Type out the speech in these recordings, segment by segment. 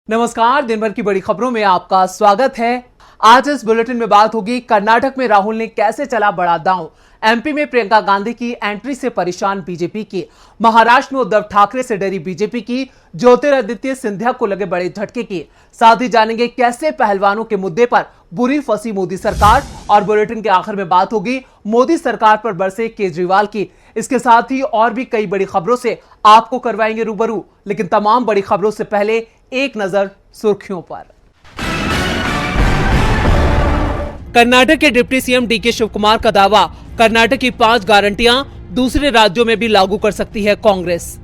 नमस्कार, दिन भर की बड़ी खबरों में आपका स्वागत है। आज इस बुलेटिन में बात होगी कर्नाटक में राहुल ने कैसे चला बड़ा दांव, एमपी में प्रियंका गांधी की एंट्री से परेशान बीजेपी की, महाराष्ट्र में उद्धव ठाकरे से डरी बीजेपी की, ज्योतिरादित्य सिंधिया को लगे बड़े झटके की। साथ ही जानेंगे कैसे पहलवानों के मुद्दे पर बुरी फंसी मोदी सरकार, और बुलेटिन के आखिर में बात होगी मोदी सरकार पर बरसे केजरीवाल की। इसके साथ ही और भी कई बड़ी खबरों से आपको करवाएंगे रूबरू, लेकिन तमाम बड़ी खबरों से पहले एक नजर सुर्खियों पर। कर्नाटक के डिप्टी सीएम डीके शिवकुमार का दावा, कर्नाटक की 5 गारंटियां दूसरे राज्यों में भी लागू कर सकती है कांग्रेस।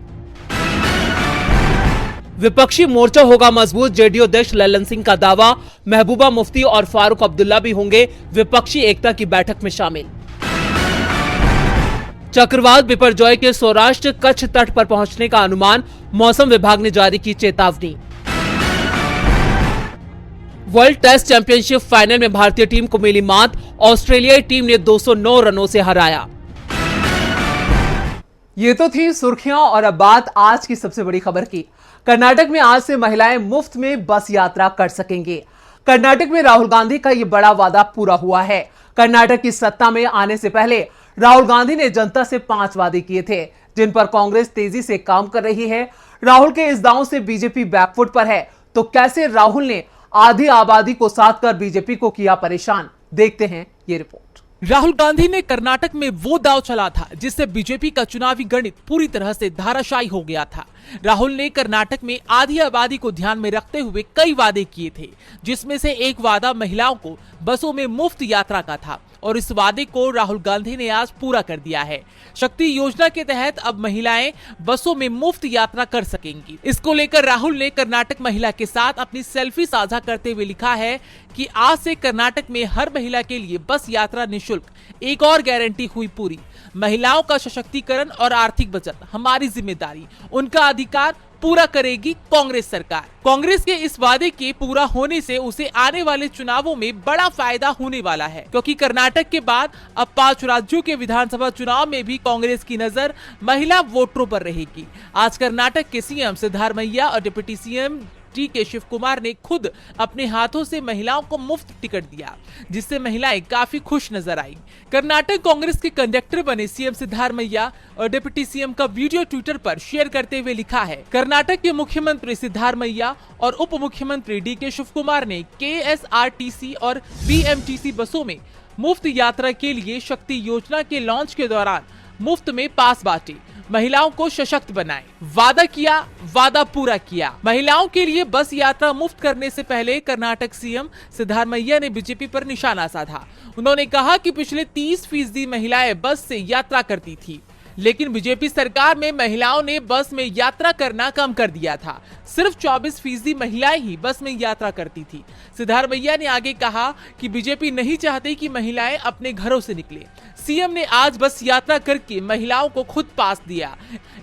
विपक्षी मोर्चा होगा मजबूत, जेडीयू अध्यक्ष ललन सिंह का दावा, महबूबा मुफ्ती और फारूक अब्दुल्ला भी होंगे विपक्षी एकता की बैठक में शामिल। चक्रवात बिपरजॉय के सौराष्ट्र कच्छ तट पर पहुंचने का अनुमान, मौसम विभाग ने जारी की चेतावनी। वर्ल्ड टेस्ट चैंपियनशिप फाइनल में भारतीय टीम को मिली मात, ऑस्ट्रेलियाई टीम ने 209 रनों से हराया। ये तो थी सुर्खियां, और अब बात आज की सबसे बड़ी खबर की। कर्नाटक में आज से महिलाएं मुफ्त में बस यात्रा कर सकेंगी। कर्नाटक में राहुल गांधी का ये बड़ा वादा पूरा हुआ है। कर्नाटक की सत्ता में आने से पहले राहुल गांधी ने जनता से 5 वादे किए थे, जिन पर कांग्रेस तेजी से काम कर रही है। राहुल के इस दांव से बीजेपी बैकफुट पर है, तो कैसे राहुल ने आधी आबादी को साथ कर बीजेपी को किया परेशान, देखते हैं ये रिपोर्ट। राहुल गांधी ने कर्नाटक में वो दांव चला था जिससे बीजेपी का चुनावी गणित पूरी तरह से धाराशायी हो गया था। राहुल ने कर्नाटक में आधी आबादी को ध्यान में रखते हुए कई वादे किए थे, जिसमें से एक वादा महिलाओं को बसों में मुफ्त यात्रा का था, और इस वादे को राहुल गांधी ने आज पूरा कर दिया है। शक्ति योजना के तहत अब महिलाएं बसों में मुफ्त यात्रा कर सकेंगी। इसको लेकर राहुल ने कर्नाटक महिला के साथ अपनी सेल्फी साझा करते हुए लिखा है कि आज से कर्नाटक में हर महिला के लिए बस यात्रा निःशुल्क। एक और गारंटी हुई पूरी, महिलाओं का सशक्तिकरण और आर्थिक बचत हमारी जिम्मेदारी, उनका अधिकार पूरा करेगी कांग्रेस सरकार। कांग्रेस के इस वादे के पूरा होने से उसे आने वाले चुनावों में बड़ा फायदा होने वाला है, क्योंकि कर्नाटक के बाद अब 5 राज्यों के विधानसभा चुनाव में भी कांग्रेस की नजर महिला वोटरों पर रहेगी। आज कर्नाटक के सीएम सिद्धारमैया और डिप्टी सीएम डीके शिवकुमार ने खुद अपने हाथों से महिलाओं को मुफ्त टिकट दिया, जिससे महिलाएं काफी खुश नजर आई। कर्नाटक कांग्रेस के कंडक्टर बने सीएम सिद्धारमैया और डिप्टी सीएम का वीडियो ट्विटर पर शेयर करते हुए लिखा है, कर्नाटक के मुख्यमंत्री सिद्धारमैया और उप मुख्यमंत्री डीके शिवकुमार ने केएसआरटीसी और बीएमटीसी बसों में मुफ्त यात्रा के लिए शक्ति योजना के लॉन्च के दौरान मुफ्त में पास बांटे, महिलाओं को सशक्त बनाए। वादा किया, वादा पूरा किया। महिलाओं के लिए बस यात्रा मुफ्त करने से पहले कर्नाटक सीएम सिद्धारमैया ने बीजेपी पर निशाना साधा। उन्होंने कहा कि पिछले 30% महिलाएं बस से यात्रा करती थी, लेकिन बीजेपी सरकार में महिलाओं ने बस में यात्रा करना कम कर दिया था। सिर्फ 24% महिलाएं ही बस में यात्रा करती थी। सिद्धारमैया ने आगे कहा कि बीजेपी नहीं चाहती कि महिलाएं अपने घरों से निकले। सीएम ने आज बस यात्रा करके महिलाओं को खुद पास दिया।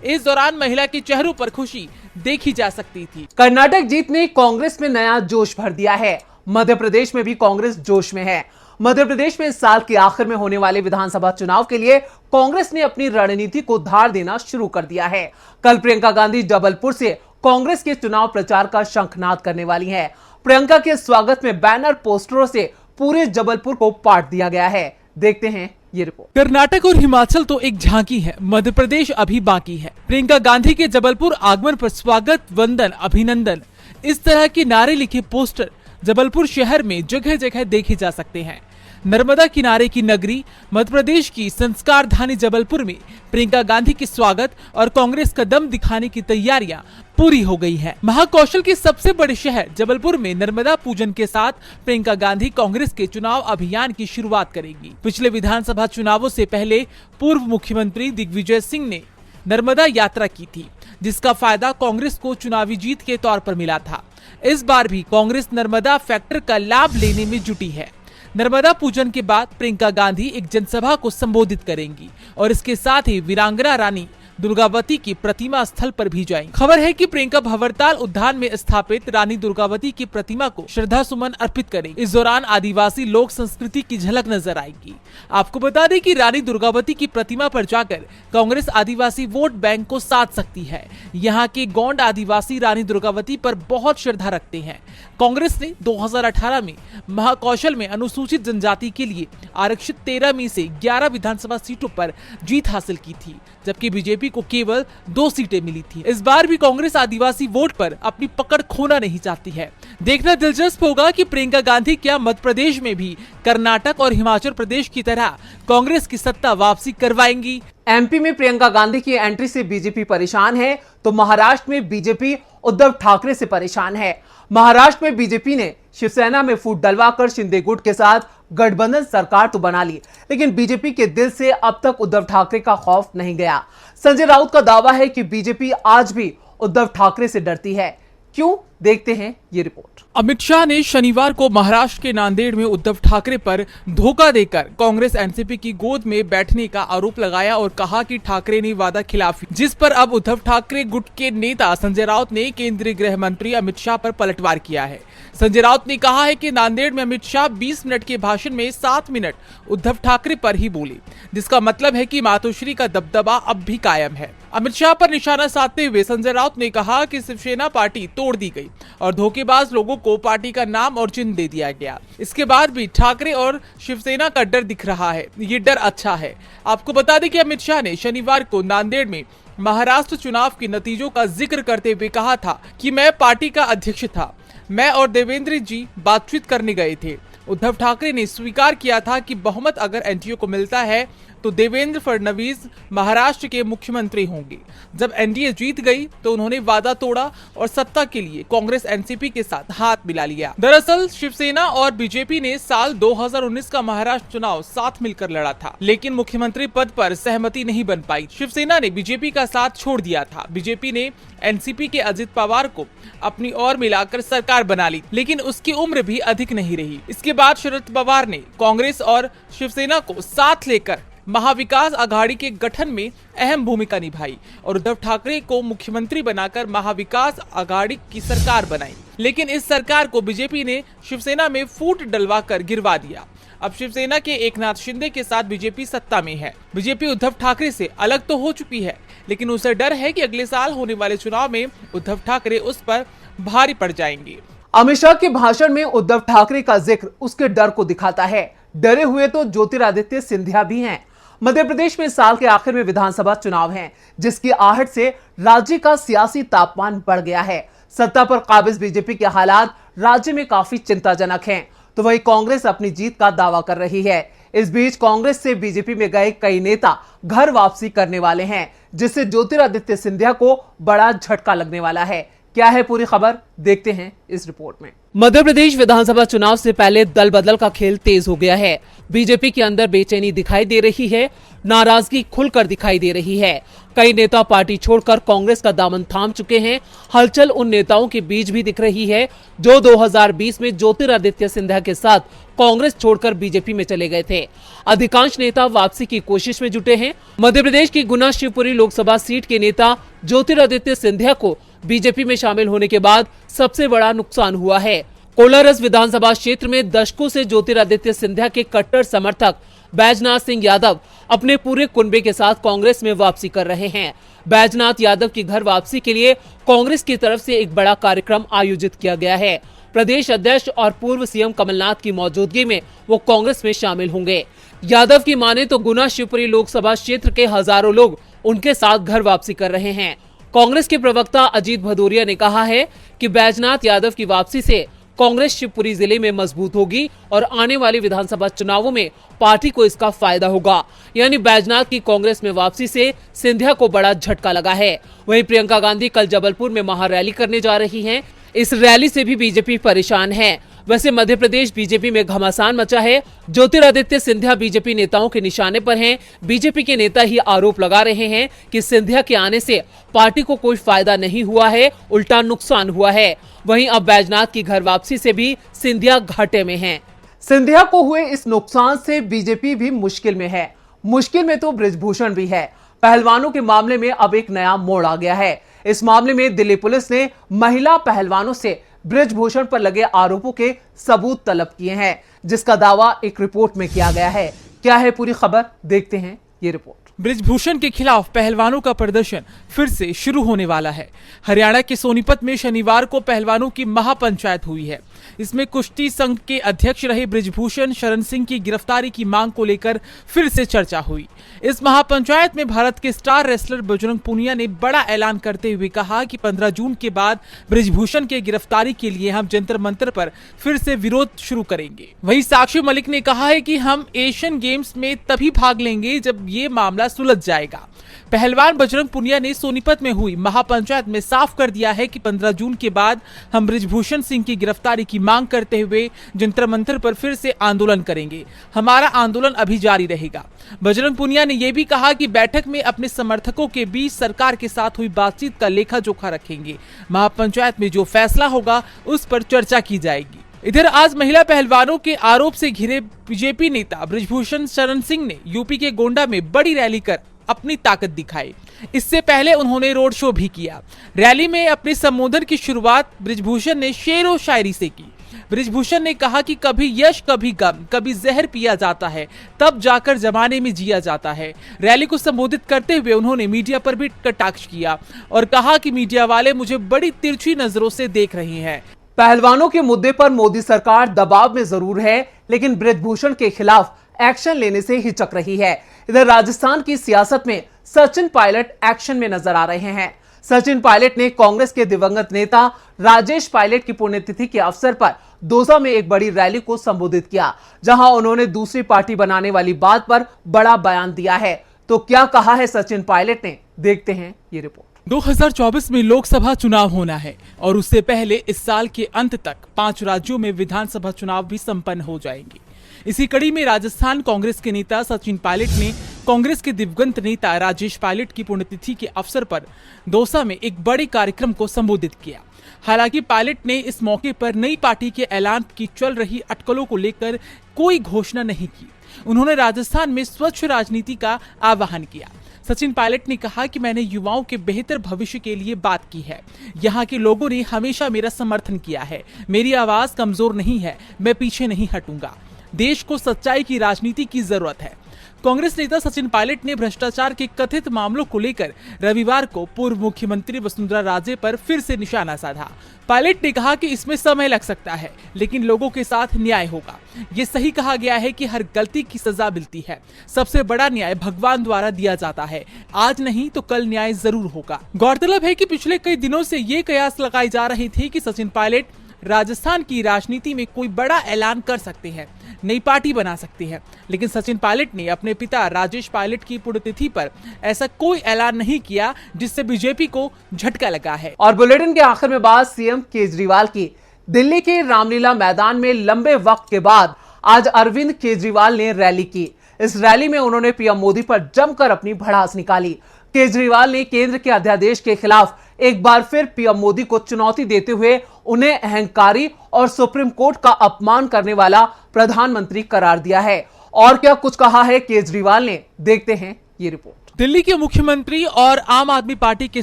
इस दौरान महिला के चेहरों पर खुशी देखी जा सकती थी। कर्नाटक जीत ने कांग्रेस में नया जोश भर दिया है। मध्य प्रदेश में भी कांग्रेस जोश में है। मध्य प्रदेश में इस साल के आखिर में होने वाले विधानसभा चुनाव के लिए कांग्रेस ने अपनी रणनीति को धार देना शुरू कर दिया है। कल प्रियंका गांधी जबलपुर से कांग्रेस के चुनाव प्रचार का शंखनाद करने वाली हैं। प्रियंका के स्वागत में बैनर पोस्टरों से पूरे जबलपुर को पाट दिया गया है। देखते हैं ये रिपोर्ट। कर्नाटक और हिमाचल तो एक झांकी है, मध्य प्रदेश अभी बाकी है। प्रियंका गांधी के जबलपुर आगमन पर स्वागत, वंदन, अभिनंदन, इस तरह के नारे लिखे पोस्टर जबलपुर शहर में जगह जगह देखे जा सकते हैं। नर्मदा किनारे की नगरी मध्य प्रदेश की संस्कार धानी जबलपुर में प्रियंका गांधी के स्वागत और कांग्रेस का दम दिखाने की तैयारियां पूरी हो गई है। महाकौशल के सबसे बड़े शहर जबलपुर में नर्मदा पूजन के साथ प्रियंका गांधी कांग्रेस के चुनाव अभियान की शुरुआत करेगी। पिछले विधानसभा चुनावों से पहले पूर्व मुख्यमंत्री दिग्विजय सिंह ने नर्मदा यात्रा की थी, जिसका फायदा कांग्रेस को चुनावी जीत के तौर पर मिला था। इस बार भी कांग्रेस नर्मदा फैक्टर का लाभ लेने में जुटी है। नर्मदा पूजन के बाद प्रियंका गांधी एक जनसभा को संबोधित करेंगी और इसके साथ ही वीरांगना रानी दुर्गावती की प्रतिमा स्थल पर भी जाएंगे। खबर है कि प्रियंका भंवरताल उद्यान में स्थापित रानी दुर्गावती की प्रतिमा को श्रद्धा सुमन अर्पित करेंगे। इस दौरान आदिवासी लोक संस्कृति की झलक नजर आएगी। आपको बता दें कि रानी दुर्गावती की प्रतिमा पर जाकर कांग्रेस आदिवासी वोट बैंक को साध सकती है। यहाँ के गोंड आदिवासी रानी दुर्गावती पर बहुत श्रद्धा रखते हैं। कांग्रेस ने 2018 में महाकौशल में अनुसूचित जनजाति के लिए आरक्षित 13 में से 11 विधानसभा सीटों पर जीत हासिल की थी, जबकि बीजेपी को केवल 2 सीटें मिली थी। इस बार भी कांग्रेस आदिवासी वोट पर अपनी पकड़ खोना नहीं चाहती है। देखना दिलचस्प होगा कि प्रियंका गांधी क्या मध्य प्रदेश में भी कर्नाटक और हिमाचल प्रदेश की तरह कांग्रेस की सत्ता वापसी करवाएंगी। एमपी में प्रियंका गांधी की एंट्री से बीजेपी परेशान है, तो महाराष्ट्र में बीजेपी उद्धव ठाकरे से परेशान है। महाराष्ट्र में बीजेपी ने शिवसेना में फूट डलवाकर शिंदे गुट के साथ गठबंधन सरकार तो बना ली, लेकिन बीजेपी के दिल से अब तक उद्धव ठाकरे का खौफ नहीं गया। संजय राउत का दावा है कि बीजेपी आज भी उद्धव ठाकरे से डरती है। क्यों, देखते हैं ये रिपोर्ट। अमित शाह ने शनिवार को महाराष्ट्र के नांदेड़ में उद्धव ठाकरे पर धोखा देकर कांग्रेस एनसीपी की गोद में बैठने का आरोप लगाया और कहा कि ठाकरे ने वादा खिलाफी, जिस पर अब उद्धव ठाकरे गुट के नेता संजय राउत ने केंद्रीय गृह मंत्री अमित शाह पर पलटवार किया है। संजय राउत ने कहा है कि नांदेड़ में अमित शाह 20 मिनट के भाषण में 7 मिनट उद्धव ठाकरे पर ही बोले, जिसका मतलब है कि मातोश्री का दबदबा अब भी कायम है। अमित शाह पर निशाना साधते हुए संजय राउत ने कहा कि शिवसेना पार्टी तोड़ दी गई और धोखेबाज लोगों को पार्टी का नाम और चिन्ह दे दिया गया। इसके बाद भी ठाकरे और शिवसेना का डर दिख रहा है। ये डर अच्छा है। आपको बता दें कि अमित शाह ने शनिवार को नांदेड़ में महाराष्ट्र चुनाव के नतीजों का जिक्र करते हुए कहा था कि मैं पार्टी का अध्यक्ष था, मैं और देवेंद्र जी बातचीत करने गए थे। उद्धव ठाकरे ने स्वीकार किया था कि बहुमत अगर एनडीए को मिलता है तो देवेंद्र फडणवीस महाराष्ट्र के मुख्यमंत्री होंगे। जब एनडीए जीत गई तो उन्होंने वादा तोड़ा और सत्ता के लिए कांग्रेस एनसीपी के साथ हाथ मिला लिया। दरअसल शिवसेना और बीजेपी ने साल 2019 का महाराष्ट्र चुनाव साथ मिलकर लड़ा था, लेकिन मुख्यमंत्री पद पर सहमति नहीं बन पाई। शिवसेना ने बीजेपी का साथ छोड़ दिया था। बीजेपी ने एनसीपी के अजित पवार को अपनी ओर मिलाकर सरकार बना ली, लेकिन उसकी उम्र भी अधिक नहीं रही। इसके बाद शरद पवार ने कांग्रेस और शिवसेना को साथ लेकर महाविकास आघाड़ी के गठन में अहम भूमिका निभाई और उद्धव ठाकरे को मुख्यमंत्री बनाकर महाविकास आघाड़ी की सरकार बनाई। लेकिन इस सरकार को बीजेपी ने शिवसेना में फूट डलवाकर गिरवा दिया। अब शिवसेना के एकनाथ शिंदे के साथ बीजेपी सत्ता में है। बीजेपी उद्धव ठाकरे से अलग तो हो चुकी है, लेकिन उसे डर है कि अगले साल होने वाले चुनाव में उद्धव ठाकरे उस पर भारी पड़ जाएंगे। अमित शाह के भाषण में उद्धव ठाकरे का जिक्र उसके डर को दिखाता है। डरे हुए तो ज्योतिरादित्य सिंधिया भी हैं। मध्य प्रदेश में साल के आखिर में विधानसभा चुनाव हैं, जिसकी आहट से राज्य का सियासी तापमान बढ़ गया है। सत्ता पर काबिज बीजेपी के हालात राज्य में काफी चिंताजनक हैं, तो वही कांग्रेस अपनी जीत का दावा कर रही है। इस बीच कांग्रेस से बीजेपी में गए कई नेता घर वापसी करने वाले हैं, जिससे ज्योतिरादित्य सिंधिया को बड़ा झटका लगने वाला है। क्या है पूरी खबर, देखते हैं इस रिपोर्ट में। मध्य प्रदेश विधानसभा चुनाव से पहले दल बदल का खेल तेज हो गया है। बीजेपी के अंदर बेचैनी दिखाई दे रही है, नाराजगी खुलकर दिखाई दे रही है। कई नेता पार्टी छोड़कर कांग्रेस का दामन थाम चुके हैं। हलचल उन नेताओं के बीच भी दिख रही है जो 2020 में ज्योतिरादित्य सिंधिया के साथ कांग्रेस छोड़कर बीजेपी में चले गए थे। अधिकांश नेता वापसी की कोशिश में जुटे हैं। मध्य प्रदेश की गुना शिवपुरी लोकसभा सीट के नेता ज्योतिरादित्य सिंधिया को बीजेपी में शामिल होने के बाद सबसे बड़ा नुकसान हुआ है। कोलारस विधानसभा क्षेत्र में दशकों से ज्योतिरादित्य सिंधिया के कट्टर समर्थक बैजनाथ सिंह यादव अपने पूरे कुनबे के साथ कांग्रेस में वापसी कर रहे हैं। बैजनाथ यादव की घर वापसी के लिए कांग्रेस की तरफ से एक बड़ा कार्यक्रम आयोजित किया गया है। प्रदेश अध्यक्ष और पूर्व सीएम कमलनाथ की मौजूदगी में वो कांग्रेस में शामिल होंगे। यादव की माने तो गुना शिवपुरी लोकसभा क्षेत्र के हजारों लोग उनके साथ घर वापसी कर रहे हैं। कांग्रेस के प्रवक्ता अजीत भदौरिया ने कहा है कि बैजनाथ यादव की वापसी से कांग्रेस शिवपुरी जिले में मजबूत होगी और आने वाले विधानसभा चुनावों में पार्टी को इसका फायदा होगा। यानी बैजनाथ की कांग्रेस में वापसी से सिंधिया को बड़ा झटका लगा है। वहीं प्रियंका गांधी कल जबलपुर में महारैली करने जा रही हैं। इस रैली से भी बीजेपी परेशान है। वैसे मध्य प्रदेश बीजेपी में घमासान मचा है। ज्योतिरादित्य सिंधिया बीजेपी नेताओं के निशाने पर हैं। बीजेपी के नेता ही आरोप लगा रहे हैं कि सिंधिया के आने से पार्टी को कोई फायदा नहीं हुआ है, उल्टा नुकसान हुआ है। वहीं अब बैजनाथ की घर वापसी से भी सिंधिया घाटे में हैं। सिंधिया को हुए इस नुकसान से बीजेपी भी मुश्किल में है। मुश्किल में तो बृजभूषण भी है। पहलवानों के मामले में अब एक नया मोड़ आ गया है। इस मामले में दिल्ली पुलिस ने महिला पहलवानों से बृजभूषण पर लगे आरोपों के सबूत तलब किए हैं, जिसका दावा एक रिपोर्ट में किया गया है। क्या है पूरी खबर, देखते हैं ये रिपोर्ट। बृजभूषण के खिलाफ पहलवानों का प्रदर्शन फिर से शुरू होने वाला है। हरियाणा के सोनीपत में शनिवार को पहलवानों की महापंचायत हुई है। इसमें कुश्ती संघ के अध्यक्ष रहे बृजभूषण शरण सिंह की गिरफ्तारी की मांग को लेकर फिर से चर्चा हुई। इस महापंचायत में भारत के स्टार रेसलर बजरंग पूनिया ने बड़ा ऐलान करते हुए कहा कि 15 जून के बाद बृजभूषण के गिरफ्तारी के लिए हम जंतर मंतर पर फिर से विरोध शुरू करेंगे। वहीं साक्षी मलिक ने कहा है कि हम एशियन गेम्स में तभी भाग लेंगे जब ये मामला सुलझ जाएगा। पहलवान बजरंग पूनिया ने सोनीपत में हुई महापंचायत में साफ कर दिया है कि 15 जून के बाद हम बृजभूषण सिंह की गिरफ्तारी की मांग करते हुए जंतर मंतर पर फिर से आंदोलन करेंगे। हमारा आंदोलन अभी जारी रहेगा। बजरंग पूनिया ने यह भी कहा कि बैठक में अपने समर्थकों के बीच सरकार के साथ हुई बातचीत का लेखा जोखा रखेंगे। महापंचायत में जो फैसला होगा उस पर चर्चा की जाएगी। इधर आज महिला पहलवानों के आरोप से घिरे बीजेपी नेता बृजभूषण शरण सिंह ने यूपी के गोंडा में बड़ी रैली कर अपनी ताकत दिखाई। इससे पहले उन्होंने रोड शो भी किया। रैली में अपने संबोधन की शुरुआत बृजभूषण ने शेरो शायरी से की। बृजभूषण ने कहा कि कभी यश कभी गम, कभी जहर पिया जाता है, तब जाकर जमाने में जिया जाता है। रैली को संबोधित करते हुए उन्होंने मीडिया पर भी कटाक्ष किया और कहा कि मीडिया वाले मुझे बड़ी तिरछी नजरों से देख रहे हैं। पहलवानों के मुद्दे पर मोदी सरकार दबाव में जरूर है, लेकिन बृजभूषण के खिलाफ एक्शन लेने से हिचक रही है। इधर राजस्थान की सियासत में सचिन पायलट एक्शन में नजर आ रहे हैं। सचिन पायलट ने कांग्रेस के दिवंगत नेता राजेश पायलट की पुण्यतिथि के अवसर पर दौसा में एक बड़ी रैली को संबोधित किया, जहां उन्होंने दूसरी पार्टी बनाने वाली बात पर बड़ा बयान दिया है। तो क्या कहा है सचिन पायलट ने, देखते हैं ये रिपोर्ट। 2024 में लोकसभा चुनाव होना है और उससे पहले इस साल के अंत तक 5 राज्यों में विधानसभा चुनाव भी संपन्न हो जाएंगे। इसी कड़ी में राजस्थान कांग्रेस के नेता सचिन पायलट ने कांग्रेस के दिवंगत नेता राजेश पायलट की पुण्यतिथि के अवसर पर दौसा में एक बड़े कार्यक्रम को संबोधित किया। हालांकि पायलट ने इस मौके पर नई पार्टी के ऐलान की चल रही अटकलों को लेकर कोई घोषणा नहीं की। उन्होंने राजस्थान में स्वच्छ राजनीति का आह्वान किया। सचिन पायलट ने कहा कि मैंने युवाओं के बेहतर भविष्य के लिए बात की है। यहाँ के लोगों ने हमेशा मेरा समर्थन किया है। मेरी आवाज कमजोर नहीं है, मैं पीछे नहीं हटूंगा। देश को सच्चाई की राजनीति की जरूरत है। कांग्रेस नेता सचिन पायलट ने भ्रष्टाचार के कथित मामलों को लेकर रविवार को पूर्व मुख्यमंत्री वसुंधरा राजे पर फिर से निशाना साधा। पायलट ने कहा कि इसमें समय लग सकता है, लेकिन लोगों के साथ न्याय होगा। ये सही कहा गया है कि हर गलती की सजा मिलती है। सबसे बड़ा न्याय भगवान द्वारा दिया जाता है। आज नहीं तो कल न्याय जरूर होगा। गौरतलब है कि पिछले कई दिनों से ये कयास लगाए जा रहे थे कि सचिन पायलट राजस्थान की राजनीति में कोई बड़ा ऐलान कर सकते हैं, नई पार्टी बना सकते हैं, लेकिन सचिन पायलट ने अपने पिता राजेश पायलट की पुण्यतिथि पर ऐसा कोई ऐलान नहीं किया, जिससे बीजेपी को झटका लगा है। और बुलेटिन के आखिर में बात सीएम केजरीवाल की। दिल्ली के रामलीला मैदान में लंबे वक्त के बाद आज अरविंद केजरीवाल ने रैली की। इस रैली में उन्होंने पीएम मोदी पर जमकर अपनी भड़ास निकाली। केजरीवाल ने केंद्र के अध्यादेश के खिलाफ एक बार फिर पीएम मोदी को चुनौती देते हुए उन्हें अहंकारी और सुप्रीम कोर्ट का अपमान करने वाला प्रधानमंत्री करार दिया है। और क्या कुछ कहा है केजरीवाल ने, देखते हैं ये रिपोर्ट। दिल्ली के मुख्यमंत्री और आम आदमी पार्टी के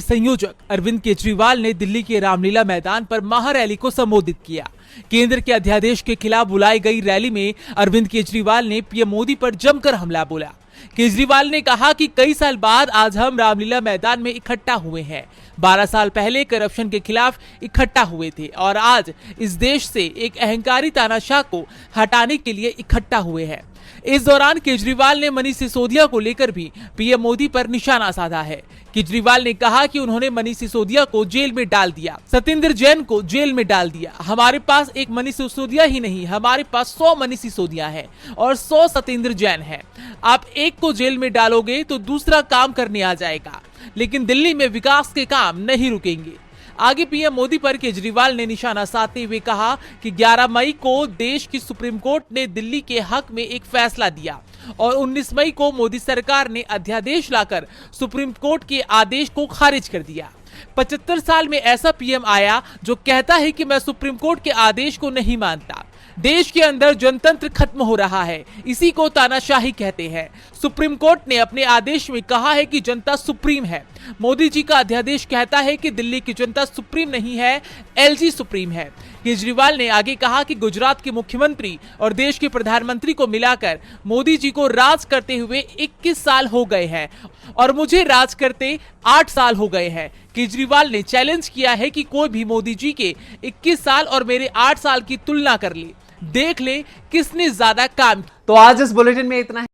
संयोजक अरविंद केजरीवाल ने दिल्ली के रामलीला मैदान पर महारैली को संबोधित किया। केंद्र के अध्यादेश के खिलाफ बुलाई गई रैली में अरविंद केजरीवाल ने पीएम मोदी पर जमकर हमला बोला। केजरीवाल ने कहा कि कई साल बाद आज हम रामलीला मैदान में इकट्ठा हुए हैं। 12 साल पहले करप्शन के खिलाफ इकट्ठा हुए थे और आज इस देश से एक अहंकारी तानाशाह को हटाने के लिए इकट्ठा हुए हैं। इस दौरान केजरीवाल ने मनीष सिसोदिया को लेकर भी पीएम मोदी पर निशाना साधा है। केजरीवाल ने कहा कि उन्होंने मनीष सिसोदिया को जेल में डाल दिया, सत्येंद्र जैन को जेल में डाल दिया। हमारे पास एक मनीष सिसोदिया ही नहीं, हमारे पास 100 मनीष सिसोदिया है और 100 सत्येंद्र जैन है। आप एक को जेल में डालोगे तो दूसरा काम करने आ जाएगा, लेकिन दिल्ली में विकास के काम नहीं रुकेंगे। आगे पीएम मोदी पर केजरीवाल ने निशाना साधते हुए कहा कि 11 मई को देश की सुप्रीम कोर्ट ने दिल्ली के हक में एक फैसला दिया और 19 मई को मोदी सरकार ने अध्यादेश लाकर सुप्रीम कोर्ट के आदेश को खारिज कर दिया। 75 साल में ऐसा पीएम आया जो कहता है कि मैं सुप्रीम कोर्ट के आदेश को नहीं मानता। देश के अंदर जनतंत्र खत्म हो रहा है, इसी को तानाशाही कहते हैं। सुप्रीम कोर्ट ने अपने आदेश में कहा है कि जनता सुप्रीम है। मोदी जी का अध्यादेश कहता है कि दिल्ली की जनता सुप्रीम नहीं है, एलजी सुप्रीम है। केजरीवाल ने आगे कहा कि गुजरात के मुख्यमंत्री और देश के प्रधानमंत्री को मिलाकर मोदी जी को राज करते हुए 21 साल हो गए हैं और मुझे राज करते 8 साल हो गए हैं। केजरीवाल ने चैलेंज किया है कि कोई भी मोदी जी के 21 साल और मेरे 8 साल की तुलना कर ले, देख ले किसने ज्यादा काम किया। तो आज इस बुलेटिन में इतना ही।